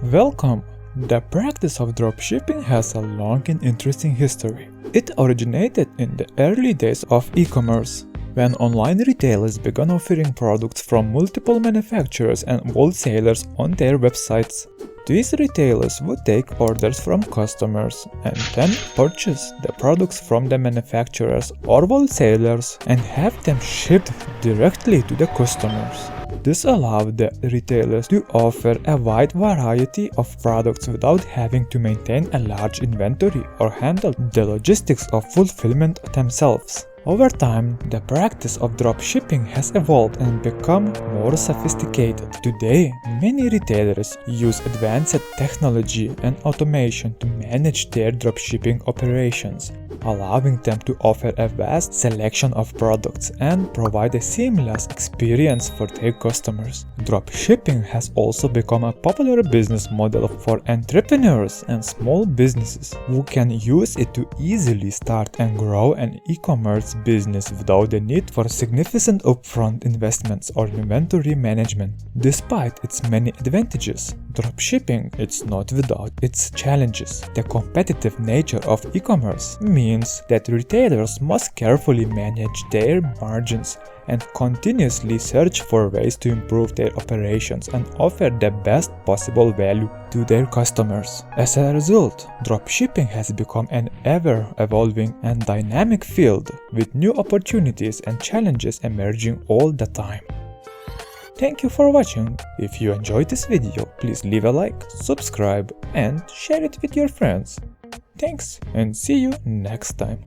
Welcome! The practice of dropshipping has a long and interesting history. It originated in the early days of e-commerce, when online retailers began offering products from multiple manufacturers and wholesalers on their websites. These retailers would take orders from customers and then purchase the products from the manufacturers or wholesalers and have them shipped directly to the customers. This allowed the retailers to offer a wide variety of products without having to maintain a large inventory or handle the logistics of fulfillment themselves. Over time, the practice of dropshipping has evolved and become more sophisticated. Today, many retailers use advanced technology and automation to manage their dropshipping operations, allowing them to offer a vast selection of products and provide a seamless experience for their customers. Dropshipping has also become a popular business model for entrepreneurs and small businesses who can use it to easily start and grow an e-commerce business without the need for significant upfront investments or inventory management. Despite its many advantages, dropshipping is not without its challenges. The competitive nature of e-commerce means that retailers must carefully manage their margins and continuously search for ways to improve their operations and offer the best possible value to their customers. As a result, dropshipping has become an ever-evolving and dynamic field with new opportunities and challenges emerging all the time. Thank you for watching. If you enjoyed this video, please leave a like, subscribe, and share it with your friends. Thanks, and see you next time.